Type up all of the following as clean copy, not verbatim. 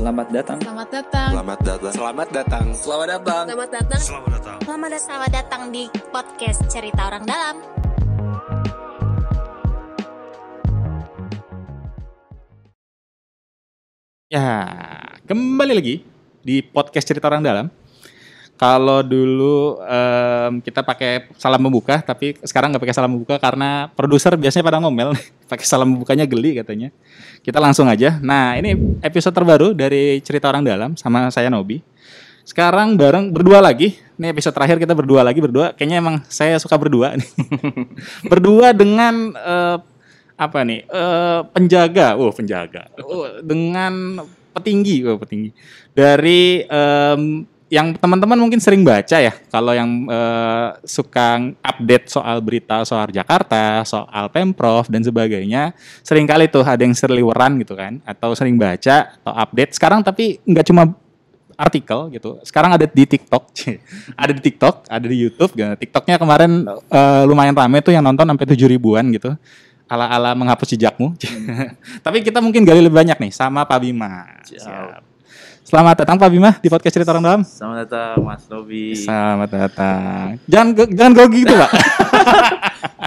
Selamat datang. Selamat datang. Selamat datang. Selamat datang. Selamat datang. Selamat datang. Selamat datang. Selamat datang di podcast Cerita Orang Dalam. Ya, kembali lagi di podcast Cerita Orang Dalam. Kalau dulu kita pakai salam membuka, tapi sekarang nggak pakai salam membuka karena produser biasanya pada ngomel, pakai salam membukanya geli katanya. Kita langsung aja. Nah, ini episode terbaru dari Cerita Orang Dalam sama saya Nobi. Sekarang bareng berdua lagi. Ini episode terakhir kita berdua lagi berdua. Kayaknya emang saya suka berdua nih. Berdua dengan penjaga. Dengan petinggi dari yang teman-teman mungkin sering baca ya, kalau yang suka update soal berita soal Jakarta, soal Pemprov dan sebagainya, sering kali tuh ada yang seliweran gitu kan, atau sering baca atau update. Sekarang tapi nggak cuma artikel gitu, sekarang ada di TikTok, ada di YouTube. Gitu. TikToknya kemarin lumayan rame tuh yang nonton sampai 7.000-an gitu. Ala-ala menghapus jejakmu. Tapi kita mungkin gali lebih banyak nih sama Pak Bima. Siap. Selamat datang Pak Bima di podcast Cerita Orang Dalam. Selamat datang Mas Nobi. Selamat datang. Jangan grogi gitu, Pak.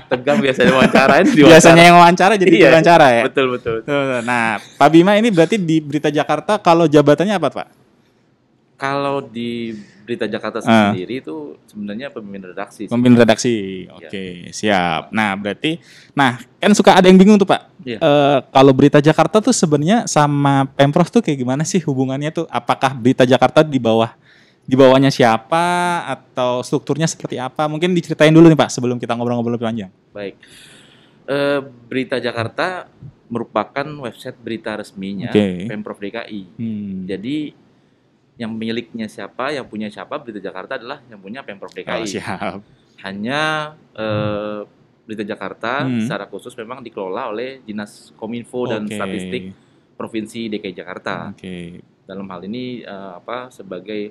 Tegang biasanya wawancarain. Biasanya yang wawancara jadi wawancara ya. Betul. Nah, Pak Bima ini berarti di Berita Jakarta kalau jabatannya apa, Pak? Kalau di Berita Jakarta sendiri itu sebenarnya pemimpin redaksi. Pemimpin redaksi. Oke, siap. Nah, berarti kan suka ada yang bingung tuh, Pak. Iya. Kalau Berita Jakarta tuh sebenarnya sama Pemprov tuh kayak gimana sih hubungannya tuh? Apakah Berita Jakarta di bawahnya siapa atau strukturnya seperti apa? Mungkin diceritain dulu nih, Pak, sebelum kita ngobrol-ngobrol lebih panjang. Baik. Berita Jakarta merupakan website berita resminya Pemprov DKI. Jadi yang miliknya siapa, yang punya siapa, Berita Jakarta adalah yang punya Pemprov DKI. Oh, siap. Hanya Berita Jakarta secara khusus memang dikelola oleh Dinas Kominfo dan Statistik Provinsi DKI Jakarta. Dalam hal ini sebagai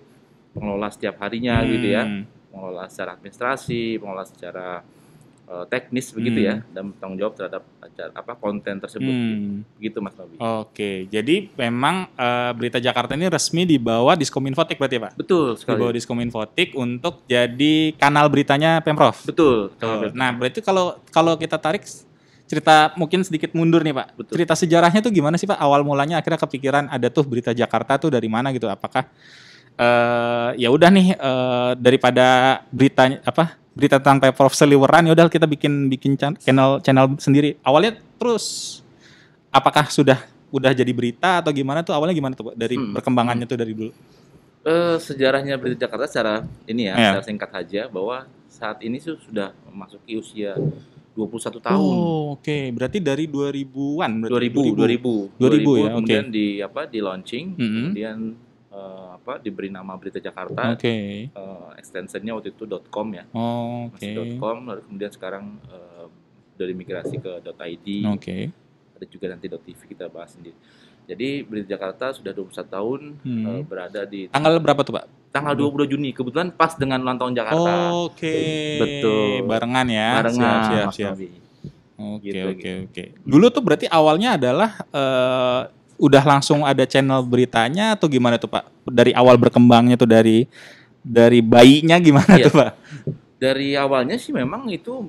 pengelola setiap harinya gitu ya, pengelola secara administrasi, pengelola secara teknis begitu ya, dan bertanggung jawab terhadap konten tersebut. Begitu Mas Nobi. Oke, jadi memang Berita Jakarta ini resmi dibawa Diskominfotik berarti ya, Pak? Betul sekali. Dibawa Diskominfotik untuk jadi kanal beritanya Pemprov. Betul. Nah, berarti kalau kita tarik cerita mungkin sedikit mundur nih, Pak. Betul. Cerita sejarahnya tuh gimana sih, Pak? Awal mulanya akhirnya kepikiran ada tuh Berita Jakarta tuh dari mana gitu? Apakah ya udah nih daripada berita tentang Pemprov seliweran, ya udah kita bikin channel sendiri. Awalnya terus apakah udah jadi berita atau gimana tuh? Awalnya gimana tuh, Pak? Dari perkembangannya tuh dari dulu. Sejarahnya Berita Jakarta secara secara singkat saja bahwa saat ini sudah memasuki usia 21 tahun. Oh, oke. Berarti dari 2000-an berarti. 2000 ya, kemudian di launching, kemudian diberi nama Berita Jakarta. Extensionnya waktu itu .com ya. Masih .com, lalu kemudian sekarang udah dimigrasi ke .id. Ada juga nanti .tv, kita bahas sendiri. Jadi Berita Jakarta sudah 21 tahun berada di tanggal berapa tuh, Pak? Tanggal 22 Juni. Kebetulan pas dengan ulang tahun Jakarta. Betul. Barengan ya. Siap. Oke. Dulu tuh berarti awalnya adalah udah langsung ada channel beritanya atau gimana tuh, Pak? Dari awal berkembangnya tuh dari bayinya gimana tuh, Pak? Dari awalnya sih memang itu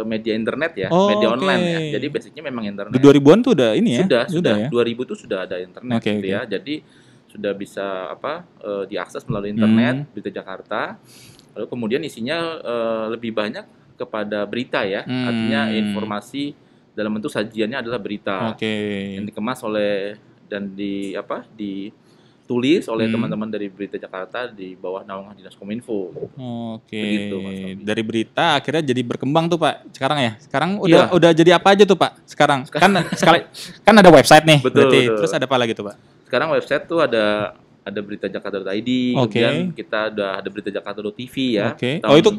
media internet ya, media online ya. Jadi basicnya memang internet. Di 2000-an tuh udah ini ya? Sudah ya? 2000 tuh sudah ada internet gitu ya. Jadi sudah bisa diakses melalui internet Berita Jakarta. Lalu kemudian isinya lebih banyak kepada berita ya. Artinya informasi dalam bentuk sajiannya adalah berita yang dikemas oleh dan ditulis oleh teman-teman dari Berita Jakarta di bawah naungan Dinas Kominfo. Begitu, Mas. Dari berita akhirnya jadi berkembang tuh, Pak. Sekarang udah jadi apa aja tuh, Pak? Sekarang kan ada website nih. Betul. Terus ada apa lagi tuh, Pak? Sekarang website tuh ada beritajakarta.id, kemudian kita udah ada beritajakarta.tv ya. Itu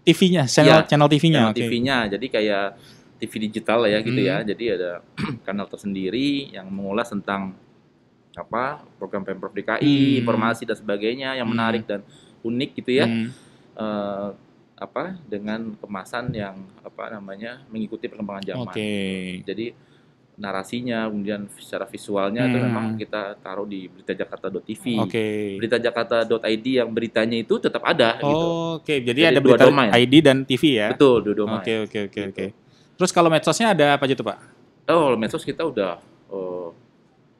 TV-nya, channel TV-nya. Channel TV-nya. Jadi kayak TV digital lah ya gitu ya. Jadi ada kanal tersendiri yang mengulas tentang program Pemprov DKI, informasi dan sebagainya yang menarik dan unik gitu ya. Dengan kemasan yang mengikuti perkembangan zaman. Jadi narasinya, kemudian secara visualnya itu memang kita taruh di beritajakarta.tv. Beritajakarta.id yang beritanya itu tetap ada gitu. Jadi ada berita ID dan TV ya. Betul, dua domain. Oke. Terus kalau medsosnya ada apa aja tuh, Pak? Oh, medsos kita udah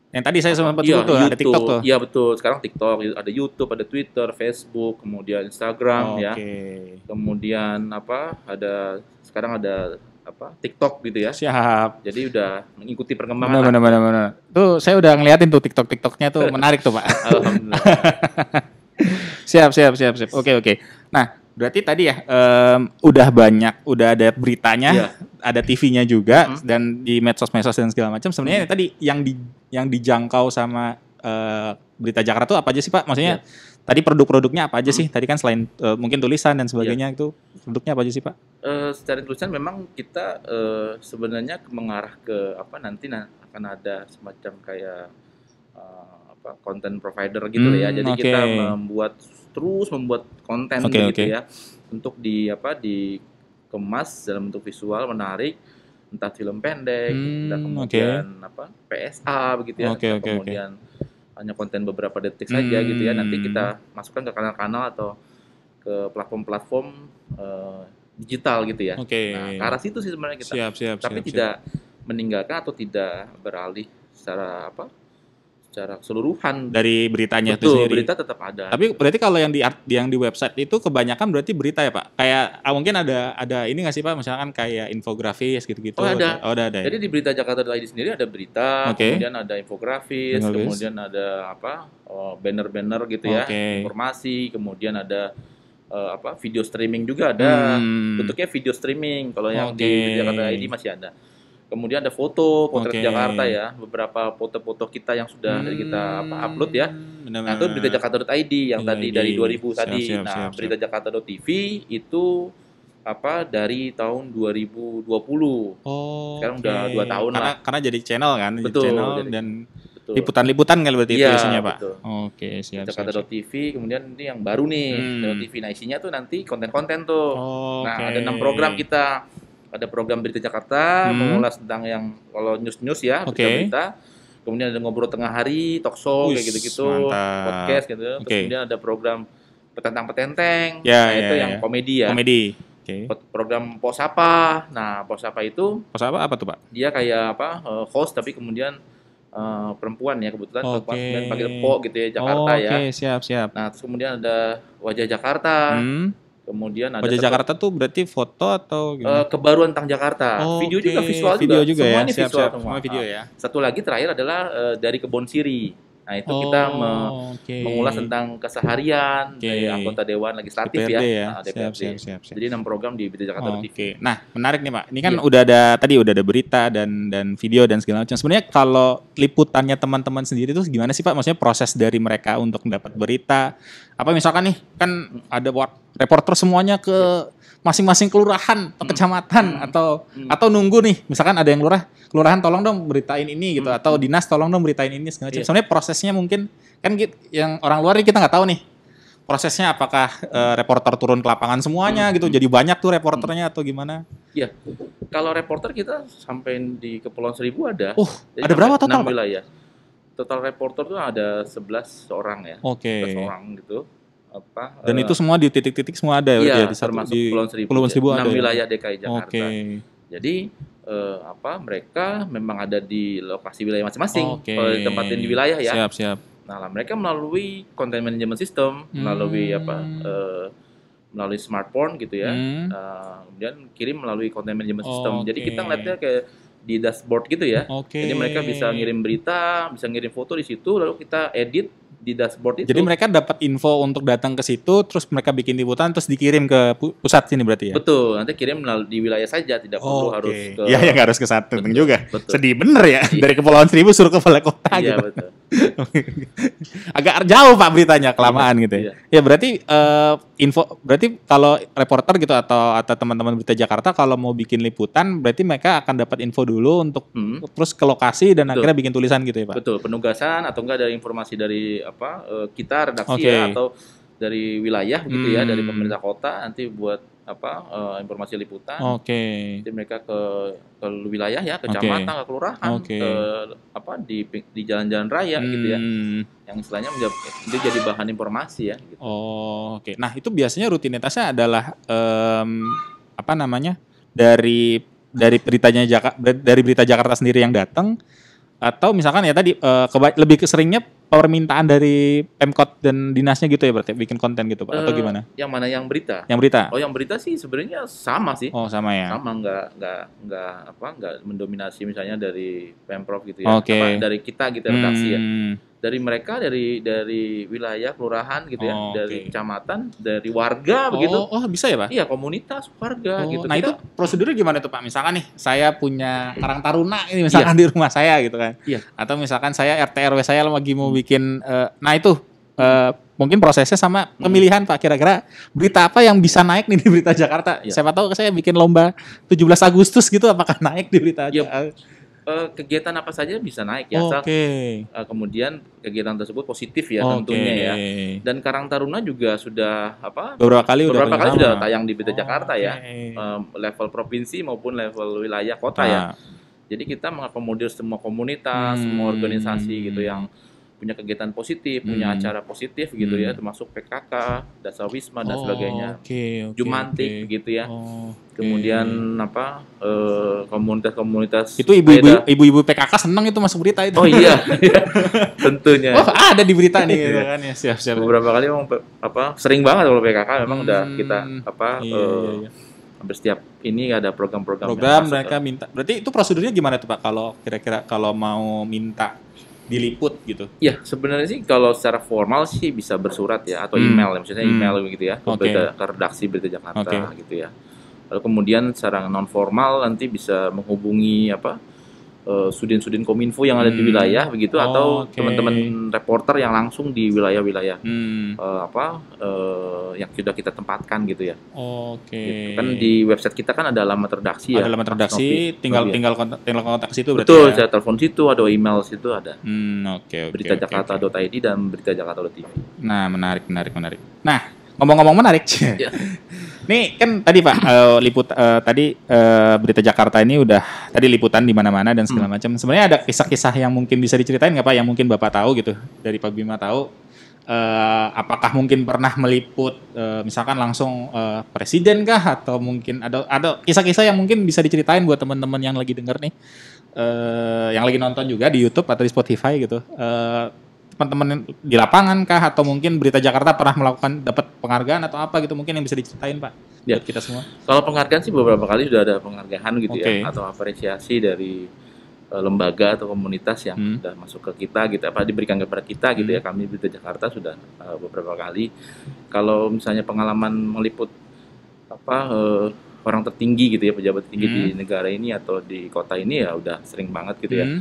yang tadi saya sempat sebut tuh, ada TikTok tuh. Iya betul, sekarang TikTok, ada YouTube, ada Twitter, Facebook, kemudian Instagram ya. Kemudian sekarang ada TikTok gitu ya. Siap. Jadi udah mengikuti perkembangan. Benar. Tuh saya udah ngeliatin tuh TikToknya tuh menarik tuh, Pak. Alhamdulillah. Siap. Oke. Nah, berarti tadi ya udah ada beritanya, ada TV-nya juga, dan di medsos-medsos dan segala macam. Sebenarnya tadi yang dijangkau sama Berita Jakarta itu apa aja sih, Pak? Maksudnya tadi produk-produknya apa aja sih? Tadi kan selain mungkin tulisan dan sebagainya itu produknya apa aja sih, Pak? Secara tulisan memang kita sebenarnya mengarah ke nanti akan ada semacam kayak content provider gitu ya. Jadi kita terus membuat konten ya untuk dikemas dalam bentuk visual menarik, entah film pendek, entah kemudian PSA begitu ya, kemudian hanya konten beberapa detik saja gitu ya. Nanti kita masukkan ke kanal-kanal atau ke platform-platform digital gitu ya. Nah, ke arah situ sih sebenarnya kita. Tapi tidak meninggalkan atau tidak beralih secara keseluruhan dari beritanya itu sendiri. Berita tetap ada. Tapi berarti kalau yang di website itu kebanyakan berarti berita ya, Pak? Kayak mungkin ada ini nggak sih, Pak? Misalkan kayak infografis gitu-gitu. Ada. Ada ya. Jadi di Berita Jakarta.id sendiri ada berita, kemudian ada infografis, kemudian ada banner-banner gitu ya, informasi, kemudian ada video streaming juga ada. Bentuknya video streaming kalau yang di Berita Jakarta.id masih ada. Kemudian ada potret Jakarta ya, beberapa foto-foto kita yang sudah kita upload ya. Nah, itu Berita Jakarta.id yang tadi dari 2000 tadi. Berita Jakarta.tv itu dari tahun 2020. Sekarang udah 2 tahun lah. Karena jadi channel kan, betul, dan liputan-liputan kan berarti itu isinya, Pak. Betul. Siap. Jakarta.tv, kemudian ini yang baru nih, TV. Nah, isinya tuh nanti konten-konten tuh. Nah, ada 6 program kita. Ada program Berita Jakarta, mengulas tentang yang kalau news ya, berita-berita. Kemudian ada ngobrol tengah hari, talk show kayak gitu-gitu, podcast gitu. Terus kemudian ada program petentang-petenteng, itu yang komedi ya. Program Pos Apa. Nah, Pos Apa itu apa tuh, Pak? Dia kayak host tapi kemudian perempuan ya, kebetulan perempuan kemudian pakai Po gitu ya, Jakarta ya. Siap. Nah, terus kemudian ada Wajah Jakarta. Kemudian ada Wajah Jakarta tuh berarti foto atau kebaruan tentang Jakarta. Video juga, visual juga. Semua ini siap, visual semua video ya. Satu lagi terakhir adalah dari Kebon Siri. Nah, itu kita mengulas tentang keseharian dari anggota Dewan Legislatif DPRD ya. DPRD. Siap. Jadi 6 program di Berita Jakarta TV. Nah, menarik nih, Pak. Ini kan udah ada berita dan video dan segala macam. Sebenarnya kalau liputannya teman-teman sendiri itu gimana sih, Pak? Maksudnya proses dari mereka untuk mendapat berita. Apa misalkan nih, kan ada reporter semuanya ke masing-masing kelurahan atau kecamatan atau nunggu nih, misalkan ada yang kelurahan tolong dong beritain ini gitu, atau dinas tolong dong beritain ini segala macam. Sebenarnya prosesnya mungkin kan yang orang luar kita nggak tahu nih prosesnya, apakah reporter turun ke lapangan semuanya gitu, jadi banyak tuh reporternya atau gimana? Iya, kalau reporter kita sampai di Kepulauan Seribu ada. Ada berapa total, 6 wilayah. Total reporter tuh ada 11 orang ya. 11 orang gitu. Dan itu semua di titik-titik semua ada ya? Iya, di termasuk Kepulauan Seribu 6 wilayah DKI Jakarta. Jadi mereka memang ada di lokasi wilayah masing-masing. Kalau ditempatin di wilayah ya. Siap. Nah, mereka melalui content management system, melalui melalui smartphone gitu ya. Kemudian kirim melalui content management system. Jadi kita ngeliatnya kayak di dashboard gitu ya. Jadi mereka bisa ngirim berita, bisa ngirim foto di situ, lalu kita edit di dashboard itu. Jadi mereka dapat info untuk datang ke situ, terus mereka bikin liputan, terus dikirim ke pusat sini berarti ya? Betul, nanti kirim di wilayah saja, tidak perlu harus ke... Iya, nggak harus ke satu juga. Betul. Sedih bener ya, dari Kepulauan Seribu suruh ke balai kota gitu. Iya, betul. Agak jauh, Pak, beritanya, kelamaan gitu ya. Ya berarti berarti kalau reporter gitu atau teman-teman Berita Jakarta kalau mau bikin liputan, berarti mereka akan dapat info dulu untuk terus ke lokasi dan akhirnya bikin tulisan gitu ya, Pak? Betul, penugasan atau enggak dari informasi dari kita redaksi ya, atau dari wilayah gitu ya, dari pemerintah kota nanti buat informasi liputan. Oke. Jadi mereka ke wilayah ya, kecamatan, ke kelurahan, di jalan-jalan raya gitu ya. Yang istilahnya dia jadi bahan informasi ya gitu. Oke. Nah, itu biasanya rutinitasnya adalah dari berita Jakarta sendiri yang datang, atau misalkan ya tadi lebih seringnya permintaan dari Pemkot dan dinasnya gitu ya, berarti bikin konten gitu Pak, atau gimana? Yang mana, yang berita? Yang berita. Oh, yang berita sih sebenarnya sama sih. Oh, sama ya. Sama, nggak mendominasi misalnya dari Pemprov gitu ya. Dari kita gitu redaksi ya. Dari mereka, dari wilayah kelurahan gitu ya, dari kecamatan, dari warga begitu. Oh, bisa ya Pak? Iya, komunitas warga gitu. Nah, itu prosedurnya gimana tuh Pak? Misalkan nih saya punya Karang Taruna ini misalkan di rumah saya gitu kan. Iya. Atau misalkan saya RT RW saya lagi mau bikin nah itu mungkin prosesnya sama pemilihan Pak, kira-kira berita apa yang bisa naik nih di Berita Jakarta. Siapa tahu saya bikin lomba 17 Agustus gitu, apakah naik di Berita Jakarta? Kegiatan apa saja bisa naik ya, asal kemudian kegiatan tersebut positif ya tentunya ya. Dan Karang Taruna juga sudah beberapa kali sudah tayang di Berita Jakarta ya, level provinsi maupun level wilayah kota ya. Jadi kita mengakomodir semua komunitas, semua organisasi gitu yang punya kegiatan positif, punya acara positif gitu ya, termasuk PKK, Dasawisma dan sebagainya, Jumantik gitu ya. Kemudian komunitas itu ibu-ibu PKK senang itu masuk berita itu. Oh iya, tentunya. Oh, ada di berita nih gitu kan ya, siap. Beberapa kali memang sering banget kalau PKK memang udah kita hampir setiap ini ada program mereka minta. Berarti itu prosedurnya gimana tuh Pak, kalau kira-kira kalau mau minta diliput gitu? Ya, sebenarnya sih kalau secara formal sih bisa bersurat ya, atau email, maksudnya email gitu ya, ke redaksi Berita Jakarta gitu ya. Lalu kemudian secara non formal nanti bisa menghubungi sudin-sudin Kominfo yang ada di wilayah begitu, atau teman-teman reporter yang langsung di wilayah-wilayah yang sudah kita tempatkan gitu ya. Gitu. Kan di website kita kan ada alamat redaksi ya. Ada alamat redaksi, tinggal kontak situ berarti. Betul, saya telepon situ, ada email situ ada. Beritajakarta.id dan beritajakarta.tv. Nah, menarik. Nah, ngomong-ngomong menarik. Nih kan tadi Pak Berita Jakarta ini udah tadi liputan di mana-mana dan segala macam. Sebenarnya ada kisah-kisah yang mungkin bisa diceritain nggak Pak, yang mungkin Bapak tahu gitu, dari Pak Bima tahu, apakah mungkin pernah meliput misalkan langsung presiden kah, atau mungkin ada kisah-kisah yang mungkin bisa diceritain buat teman-teman yang lagi denger nih, yang lagi nonton juga di YouTube atau di Spotify gitu. Teman-teman di lapangan kah, atau mungkin Berita Jakarta pernah dapat penghargaan atau apa gitu, mungkin yang bisa diceritain Pak buat kita semua. Kalau penghargaan sih beberapa kali sudah ada penghargaan gitu ya, atau apresiasi dari lembaga atau komunitas yang sudah masuk ke kita gitu, diberikan kepada kita gitu ya. Kami Berita Jakarta sudah beberapa kali. Kalau misalnya pengalaman meliput orang tertinggi gitu ya, pejabat tinggi di negara ini atau di kota ini ya udah sering banget gitu ya.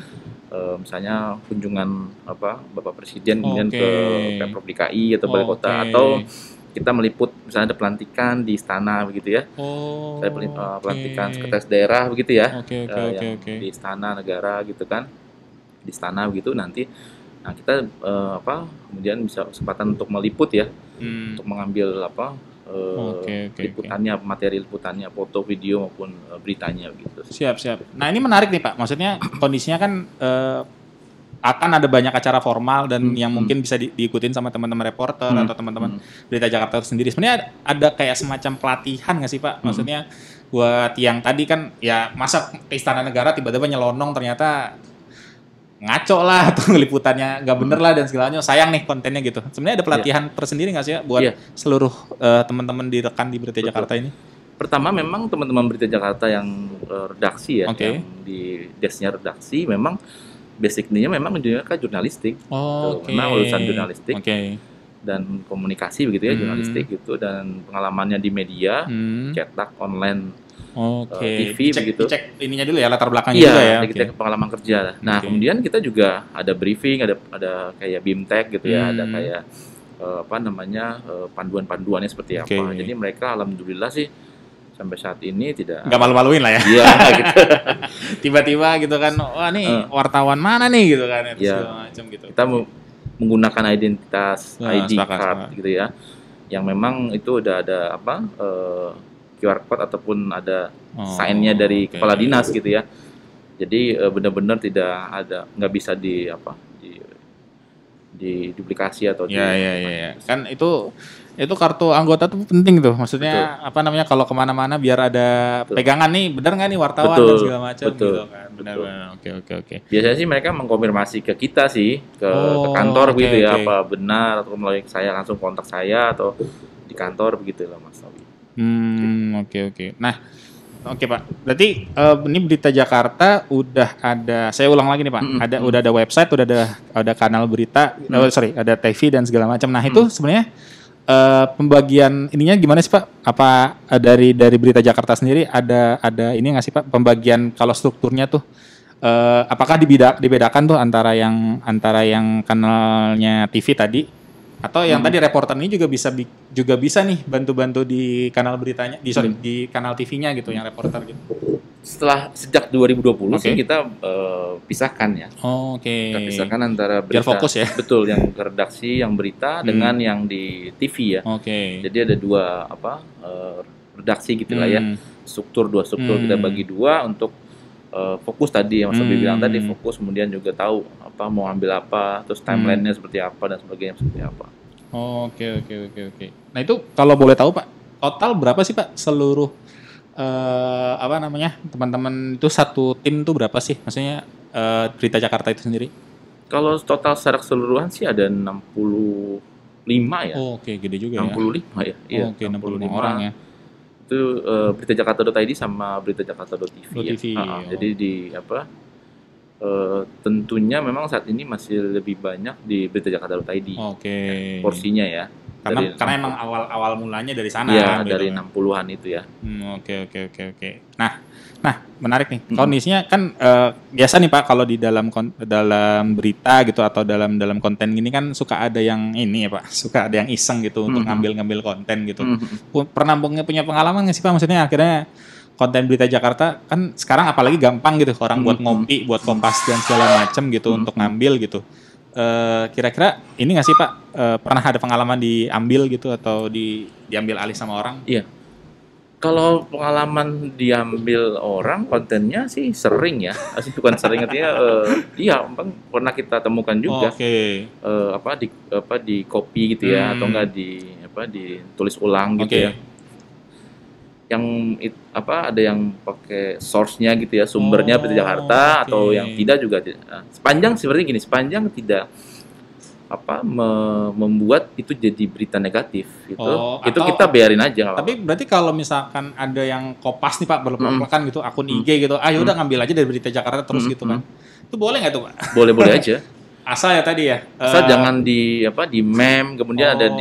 Misalnya kunjungan Bapak Presiden kemudian ke Pemprov DKI atau Balai Kota, atau kita meliput misalnya ada pelantikan di istana begitu ya. Saya pelantikan sekretaris daerah begitu ya. Di istana negara gitu kan. Di istana begitu nanti kita kemudian bisa kesempatan untuk meliput ya. Untuk mengambil liputannya, materi liputannya, foto, video maupun beritanya gitu. Siap. Nah, ini menarik nih Pak. Maksudnya kondisinya kan akan ada banyak acara formal dan yang mungkin bisa diikutin sama teman-teman reporter atau teman-teman Berita Jakarta sendiri. Sebenarnya ada kayak semacam pelatihan nggak sih Pak? Maksudnya buat yang tadi kan ya, masa ke Istana Negara tiba-tiba nyelonong ternyata ngaco lah atau liputannya nggak bener lah dan segalanya, sayang nih kontennya gitu. Sebenarnya ada pelatihan tersendiri nggak sih ya buat seluruh teman-teman di rekan di Berita Jakarta ini? Pertama memang teman-teman Berita Jakarta yang redaksi ya, yang di desknya redaksi memang basicnya memang menunjukkan jurnalistik, memang lulusan jurnalistik dan komunikasi begitu ya, jurnalistik gitu, dan pengalamannya di media, cetak, online, TV begitu. Cek ininya dulu ya, latar belakangnya juga ya. Iya, kita pengalaman kerja. Nah, kemudian kita juga ada briefing, ada kayak BIMTEK gitu ya, ada kayak panduan-panduannya seperti apa. Jadi mereka alhamdulillah sih sampai saat ini nggak malu-maluin lah ya. Iya gitu. Tiba-tiba gitu kan, wah nih wartawan mana nih gitu kan, segala macam gitu. Kita menggunakan identitas ID card gitu ya, yang memang itu udah ada QR code ataupun ada sign-nya dari kepala dinas gitu ya. Jadi benar-benar nggak bisa diduplikasi atau ya. Kan itu kartu anggota tuh penting tuh, maksudnya apa namanya, kalau kemana-mana biar ada pegangan nih, benar nggak nih wartawan dan segala macam gitu kan. Benar. Oke. Biasanya sih mereka mengkonfirmasi ke kita sih, ke kantor gitu ya, apa benar, atau melalui saya langsung kontak saya atau di kantor begitu lah Mas Novi. Oke. Nah, oke Pak, berarti ini Berita Jakarta udah ada, saya ulang lagi nih Pak, udah ada website, udah ada kanal berita, ada TV dan segala macam. Nah itu sebenarnya pembagian ininya gimana sih Pak? Apa dari Berita Jakarta sendiri ada ini nggak sih Pak, pembagian kalau strukturnya tuh apakah dibedakan tuh antara yang kanalnya TV tadi atau yang tadi reporter ini juga bisa nih bantu di kanal beritanya di kanal TV-nya gitu, yang reporter gitu. Sejak 2020 sih kita pisahkan ya. Kita pisahkan antara berita. Biar fokus ya. Betul, yang ke redaksi, yang berita dengan yang di TV ya. Jadi ada dua redaksi gitu lah ya. Dua struktur kita bagi dua untuk fokus tadi yang Mas Abi bilang tadi, fokus, kemudian juga tahu mau ambil apa, terus timeline-nya seperti apa dan sebagainya seperti apa. Oke. Nah itu kalau boleh tahu Pak, total berapa sih Pak seluruh teman-teman itu satu tim tuh berapa sih? Maksudnya Berita Jakarta itu sendiri? Kalau total secara keseluruhan sih ada 65 ya. Gede juga 65 ya. Iya, 65 orang ya. Itu beritajakarta.id sama beritajakarta.tv ya. Jadi tentunya memang saat ini masih lebih banyak di beritajakarta.id. Porsinya ya. Karena emang awal mulanya dari sana. Iya, dari 60-an itu ya. Oke. Nah, menarik nih. Kondisinya kan biasa nih Pak, kalau di dalam berita gitu atau dalam konten gini kan suka ada yang ini ya Pak, suka ada yang iseng gitu untuk ngambil konten gitu. Pernah punya pengalaman nggak sih Pak? Maksudnya akhirnya konten Berita Jakarta kan sekarang apalagi gampang gitu, orang buat ngopi, buat Kompas dan segala macam gitu untuk ngambil gitu. Kira-kira ini nggak sih Pak, pernah ada pengalaman diambil gitu atau diambil alih sama orang? Iya. Kalau pengalaman diambil orang, kontennya sih sering ya. Bukan sering artinya, iya pernah kita temukan juga. Di copy gitu ya, atau enggak ditulis ulang gitu ya. Yang ada yang pakai source-nya gitu ya, sumbernya Berita Jakarta, atau yang tidak juga. Sepanjang tidak membuat itu jadi berita negatif itu kita biarin aja. Tapi berarti kalau misalkan ada yang Kompas nih Pak, berlebihan gitu akun IG gitu, udah ngambil aja dari Berita Jakarta terus gitu kan, itu boleh nggak tuh Pak? Boleh aja. Asal ya tadi ya. Asal jangan di meme, kemudian ada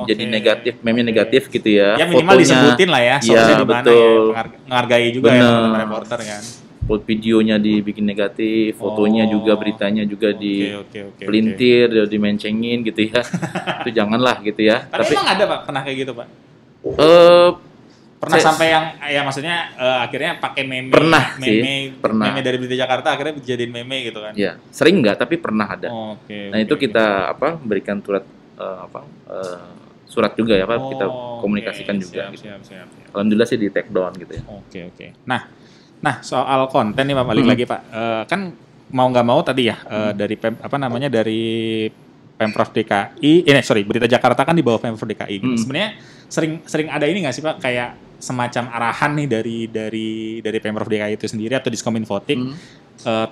jadi negatif, meme-nya negatif gitu ya. Ya minimal fotonya disebutin lah ya, soalnya di mana ya, menghargai juga ya teman-teman reporter kan. Videonya dibikin negatif, fotonya juga, beritanya juga dipelintir, dimencengin gitu ya. Itu janganlah gitu ya. Tapi emang ada Pak, pernah kayak gitu Pak? Pernah sampai yang maksudnya akhirnya pakai meme dari Berita Jakarta akhirnya dijadiin meme gitu kan? Iya, sering nggak, tapi pernah ada. Itu kita berikan surat juga ya Pak, kita komunikasikan juga. Siap. Alhamdulillah sih di take down gitu ya. Oke. Nah soal konten nih Pak, balik lagi Pak, kan mau nggak mau tadi ya dari dari Pemprov DKI, Berita Jakarta kan di bawah Pemprov DKI. Gitu. Sebenarnya sering ada ini nggak sih Pak, kayak semacam arahan nih dari Pemprov DKI itu sendiri atau Diskominfotik,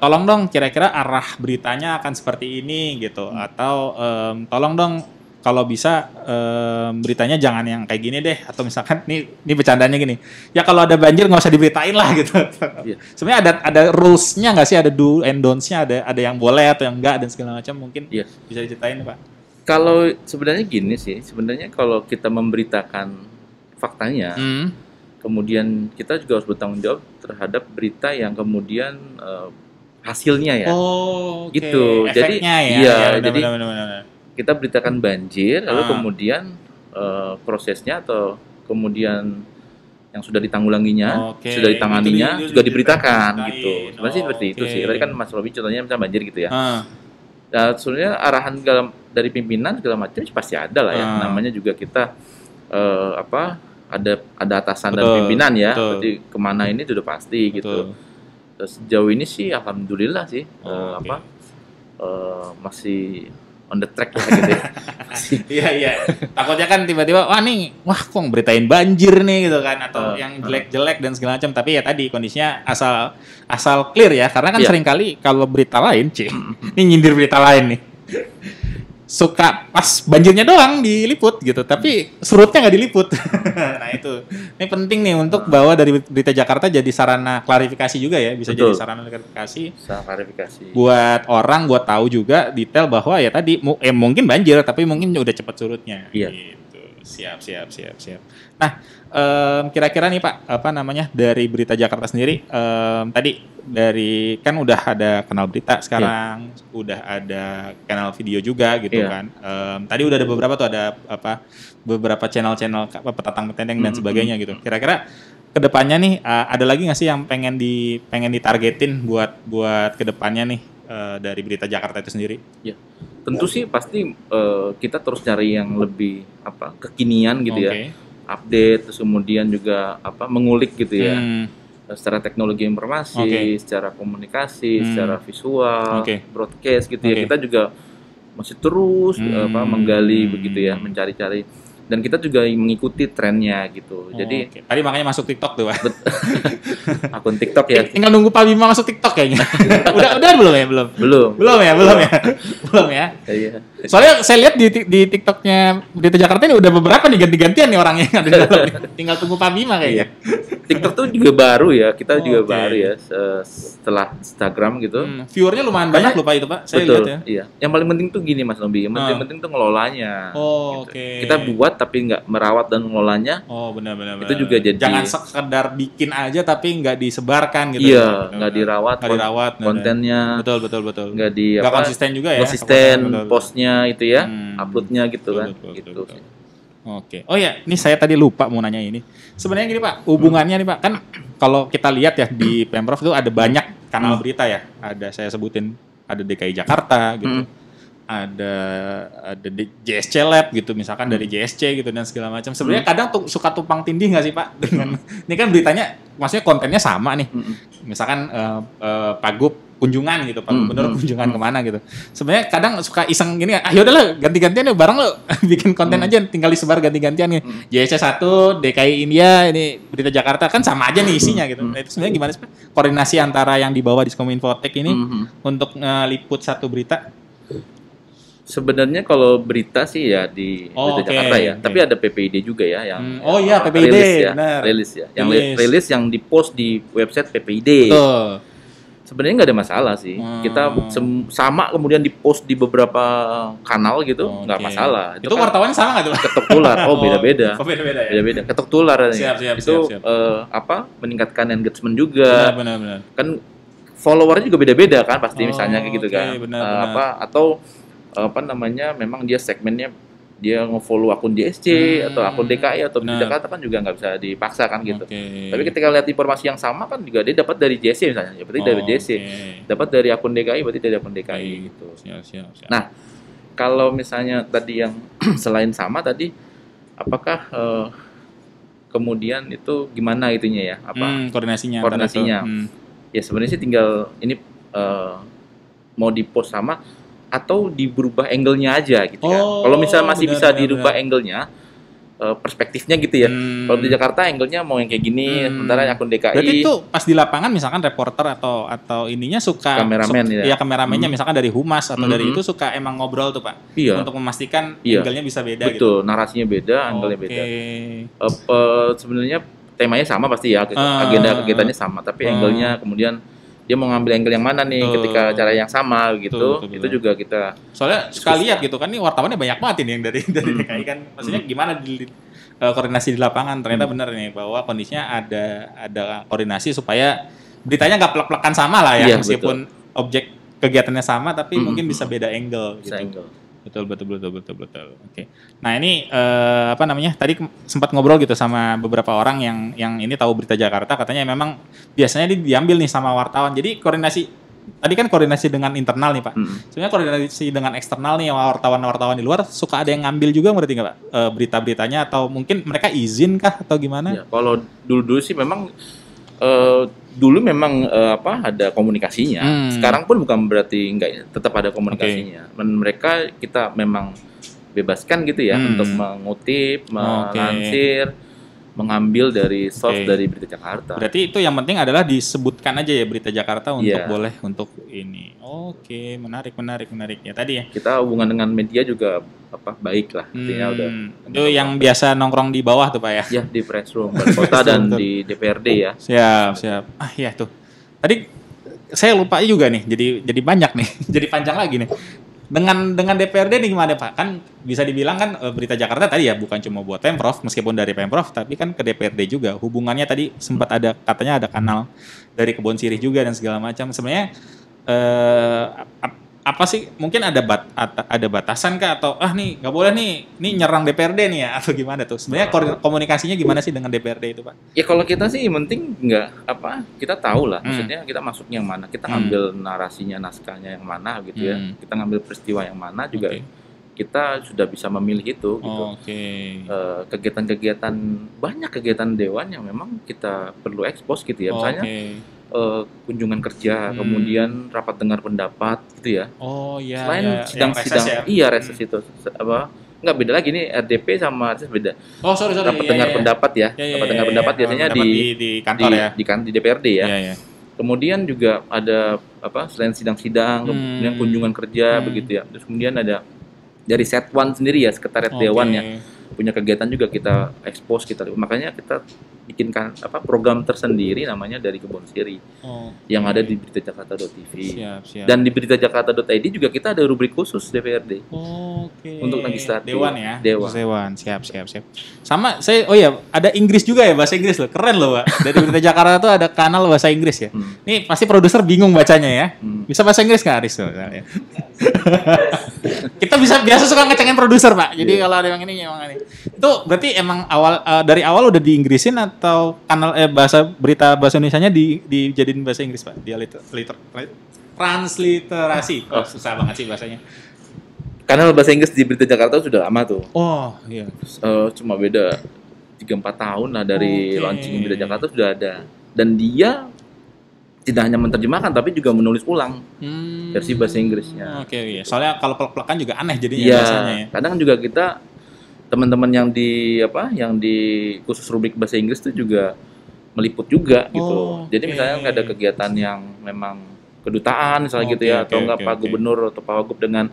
tolong dong kira-kira arah beritanya akan seperti ini gitu, atau tolong dong kalau bisa beritanya jangan yang kayak gini deh, atau misalkan ini bercandanya gini, ya kalau ada banjir nggak usah diberitain lah gitu. Sebenarnya ada rules-nya nggak sih, ada do and don'ts-nya, ada yang boleh atau yang enggak dan segala macam, mungkin bisa diceritain Pak. Kalau sebenarnya gini sih, kalau kita memberitakan faktanya, kemudian kita juga harus bertanggung jawab terhadap berita yang kemudian hasilnya ya. Gitu. Efeknya jadi benar. Kita beritakan banjir, lalu kemudian prosesnya atau kemudian yang sudah ditanggulanginya, sudah ditanganinya juga diberitakan gitu. Sebenarnya seperti itu sih. Tadi kan Mas Robi contohnya misalnya banjir gitu ya. Nah, sebenarnya arahan dari pimpinan segala macam pasti ada lah ya. Namanya juga kita ada atasan dan pimpinan ya. Berarti kemana ini sudah pasti gitu. Terus sejauh ini sih alhamdulillah sih masih on the track lah gitu ya. Iya. Takutnya kan tiba-tiba wah kok beritain banjir nih gitu kan atau yang jelek-jelek dan segala macam. Tapi ya tadi kondisinya asal clear ya, karena kan seringkali kalau berita lain, ini nyindir berita lain nih. Suka pas banjirnya doang diliput gitu, tapi surutnya nggak diliput. Nah ini penting nih untuk bawa dari Berita Jakarta jadi sarana klarifikasi juga ya, bisa jadi sarana klarifikasi. Buat orang, buat tahu juga detail bahwa ya tadi mungkin banjir, tapi mungkin udah cepat surutnya. Iya. Gitu. Siap. Nah, kira-kira nih Pak, dari Berita Jakarta sendiri, tadi dari kan udah ada kanal berita sekarang, udah ada kanal video juga gitu kan. Tadi udah ada beberapa channel-channel petatang petendeng dan sebagainya gitu. Kira-kira kedepannya nih ada lagi nggak sih yang pengen ditargetin buat kedepannya nih dari Berita Jakarta itu sendiri? Ya. Tentu sih pasti kita terus cari yang lebih kekinian gitu ya, update, terus kemudian juga mengulik gitu ya, secara teknologi informasi, secara komunikasi, secara visual, broadcast gitu ya, kita juga masih terus menggali begitu ya, mencari-cari. Dan kita juga mengikuti trennya gitu. Jadi tadi makanya masuk TikTok tuh, Pak. Akun TikTok ya. Tinggal nunggu Pak Bima masuk TikTok kayaknya. udah belum ya? Belum ya. Iya. Soalnya saya lihat di TikToknya Berita Jakarta ini udah beberapa nih ganti-gantian nih orangnya yang ada di dalam. Tinggal tunggu Pak Bima kayaknya. TikTok tuh juga baru ya. Kita juga baru ya setelah Instagram gitu. Viewernya lumayan banyak loh Pak itu, Pak. Saya lihat ya. Iya. Yang paling penting tuh gini Mas Lombi. Yang paling penting tuh ngelolanya. Oke. Kita buat tapi nggak merawat dan mengelolanya. Benar. Itu juga jadi. Jangan sekedar bikin aja tapi nggak disebarkan gitu. Iya, nggak dirawat kontennya. Betul. Nggak konsisten juga ya. Konsisten postnya itu ya, uploadnya gitu kan. Gitu. Oke. Oh ya, ini saya tadi lupa mau nanya ini. Sebenarnya gini Pak, hubungannya nih Pak, kan kalau kita lihat ya di Pemprov itu ada banyak kanal berita ya. Ada saya sebutin, ada DKI Jakarta gitu. Ada JSC Lab gitu, misalkan dari JSC gitu dan segala macam. Sebenarnya kadang suka tumpang tindih nggak sih Pak dengan ini kan beritanya, maksudnya kontennya sama nih. Misalkan Pagub kunjungan gitu, Pak Gubernur kunjungan kemana gitu. Sebenarnya kadang suka iseng gini, yaudahlah ganti-gantian ya bareng lo bikin konten aja, tinggal disebar ganti-gantian nih. JSC 1, DKI India, ini Berita Jakarta kan sama aja nih isinya gitu. Nah, itu sebenarnya gimana sih Pak? Koordinasi antara yang dibawa di Kominfotek ini untuk ngeliput satu berita? Sebenarnya kalau berita sih ya di Berita Jakarta ya, tapi ada PPID juga ya yang PPID rilis ya, yang rilis yang dipost di website PPID. Sebenarnya nggak ada masalah sih, kita sama kemudian dipost di beberapa kanal gitu, nggak masalah. Itu kan wartawannya sama nggak tuh? Ketok tular, beda-beda. Beda-beda. Ketok tular siap. meningkatkan engagement juga. Benar. Kan followernya juga beda-beda kan pasti misalnya kayak gitu kan. Atau memang dia segmennya dia nge-follow akun JSC atau akun DKI atau di Jakarta kan juga nggak bisa dipaksa kan gitu. Tapi ketika lihat informasi yang sama kan juga dia dapat dari JSC misalnya, ya berarti dari JSC. Dapat dari akun DKI berarti dari akun DKI gitu. Siap. Nah, kalau misalnya tadi yang selain sama tadi, apakah kemudian itu gimana itunya ya? Koordinasinya. Ya sebenarnya sih tinggal ini mau di-post sama atau diberubah angle-nya aja gitu kan. Kalau misalnya masih bisa dirubah angle-nya, perspektifnya gitu ya. Kalau di Jakarta angle-nya mau yang kayak gini, sementara akun DKI. Berarti itu pas di lapangan misalkan reporter atau ininya suka kameramen ya kameramennya misalkan dari humas atau dari itu suka emang ngobrol tuh Pak. Untuk memastikan angle-nya bisa beda. Betul, narasinya beda, angle-nya beda. Sebenarnya temanya sama pasti ya, agenda kegiatannya sama, tapi angle-nya kemudian dia mau ngambil angle yang mana nih ketika cara yang sama gitu. Betul. Itu juga kita soalnya suka lihat gitu kan, nih wartawannya banyak banget ini yang dari DKI kan, maksudnya gimana koordinasi di lapangan. Ternyata benar nih bahwa kondisinya ada koordinasi supaya beritanya nggak plek-plekan sama lah ya, meskipun objek kegiatannya sama tapi mungkin bisa beda angle gitu. Betul. Oke. Nah ini tadi sempat ngobrol gitu sama beberapa orang yang ini tahu Berita Jakarta, katanya memang biasanya diambil nih sama wartawan. Jadi koordinasi tadi kan koordinasi dengan internal nih Pak. Sebenarnya koordinasi dengan eksternal nih, wartawan-wartawan di luar suka ada yang ngambil juga berarti nggak Pak berita-beritanya, atau mungkin mereka izin kah atau gimana? Ya, kalau dulu sih memang dulu memang ada komunikasinya. Sekarang pun bukan berarti enggak, tetap ada komunikasinya. Mereka kita memang bebaskan gitu ya untuk mengutip, melansir, mengambil dari source dari Berita Jakarta. Berarti itu yang penting adalah disebutkan aja ya Berita Jakarta untuk boleh untuk ini. Oke, menarik ya tadi ya. Kita hubungan dengan media juga baik lah. Artinya udah. Itu yang biasa nongkrong di bawah tuh Pak ya? Ya, di press room Balai Kota dan di DPRD ya. Siap. Ya tuh. Tadi saya lupa juga nih. Jadi banyak nih. Jadi panjang lagi nih. Dengan DPRD nih gimana Pak? Kan bisa dibilang kan Berita Jakarta tadi ya bukan cuma buat Pemprov, meskipun dari Pemprov, tapi kan ke DPRD juga. Hubungannya tadi sempat ada, katanya ada kanal dari Kebon Sirih juga dan segala macam. Sebenarnya apa sih, mungkin ada batasan kah, atau nih nggak boleh nih nyerang DPRD nih ya, atau gimana tuh? Sebenarnya komunikasinya gimana sih dengan DPRD itu Pak? Ya kalau kita sih yang penting kita tahu lah, maksudnya kita masuknya yang mana, kita ngambil narasinya, naskahnya yang mana gitu ya, kita ngambil peristiwa yang mana juga. Kita sudah bisa memilih itu gitu. Kegiatan-kegiatan, banyak kegiatan dewan yang memang kita perlu ekspos gitu ya, misalnya kunjungan kerja, kemudian rapat dengar pendapat gitu ya. Selain sidang-sidang, reses itu nggak beda lagi nih, RDP sama reses beda. Rapat dengar pendapat ya. Rapat dengar pendapat biasanya di kantor ya. Di DPRD ya. Kemudian juga ada selain sidang-sidang, kemudian kunjungan kerja begitu ya. Terus kemudian ada dari Setwan sendiri ya, sekretariat dewan ya, punya kegiatan juga kita ekspos, makanya kita bikinkan program tersendiri namanya Dari Kebon Sirih yang ada di beritajakarta.tv. Dan di beritajakarta.id juga kita ada rubrik khusus DPRD untuk legislatif dewan ya. Dewan. Siap. Sama saya ada Inggris juga ya, bahasa Inggris loh, keren loh Pak. Dari Berita Jakarta tuh ada kanal bahasa Inggris ya. Nih pasti produser bingung bacanya ya. Bisa bahasa Inggris nggak Aris? Kita biasa suka ngecengin produser Pak. Jadi kalau ada yang ini itu berarti emang dari awal udah diinggrisin, atau kanal bahasa berita bahasa Indonesianya dijadiin bahasa Inggris Pak? Dia transliterasi. Susah banget sih bahasanya. Kanal bahasa Inggris di Berita Jakarta sudah lama tuh. Iya. Cuma beda 3-4 tahun lah dari launching Berita Jakarta sudah ada. Dan dia tidak hanya menerjemahkan tapi juga menulis ulang versi bahasa Inggrisnya. Soalnya kalau plek-plekan juga aneh jadinya bahasanya ya. Kadang juga kita teman-teman yang di khusus rubrik bahasa Inggris itu juga meliput juga gitu. Jadi misalnya ada kegiatan yang memang kedutaan misalnya gitu ya, atau enggak Pak Gubernur atau Pak Wagub dengan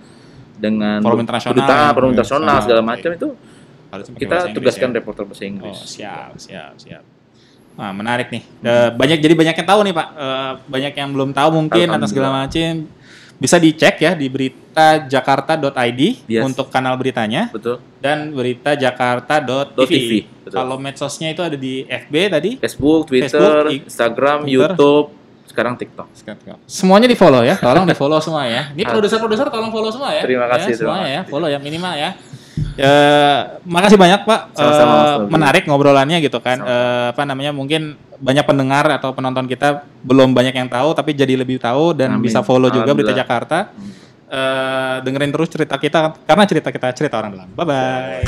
forum internasional, kedutaan, forum internasional segala macam itu kita tugaskan reporter bahasa Inggris. Siap. Wah, menarik nih. Banyak yang tahu nih Pak. Banyak yang belum tahu mungkin atas segala macam. Bisa dicek ya di beritajakarta.id untuk kanal beritanya. Betul. Dan beritajakarta.tv. Kalau medsosnya itu ada di FB tadi, Facebook, Twitter, Instagram, YouTube, sekarang TikTok. Semuanya di-follow ya. Tolong di-follow semua ya. Ini produser-produser tolong follow semua ya. Terima kasih semuanya ya. Follow ya minimal ya. Makasih banyak Pak. Menarik ngobrolannya gitu kan. Mungkin banyak pendengar atau penonton kita belum banyak yang tahu, tapi jadi lebih tahu dan bisa follow juga Berita Jakarta. Dengerin terus cerita kita, karena cerita kita cerita orang dalam. Bye bye.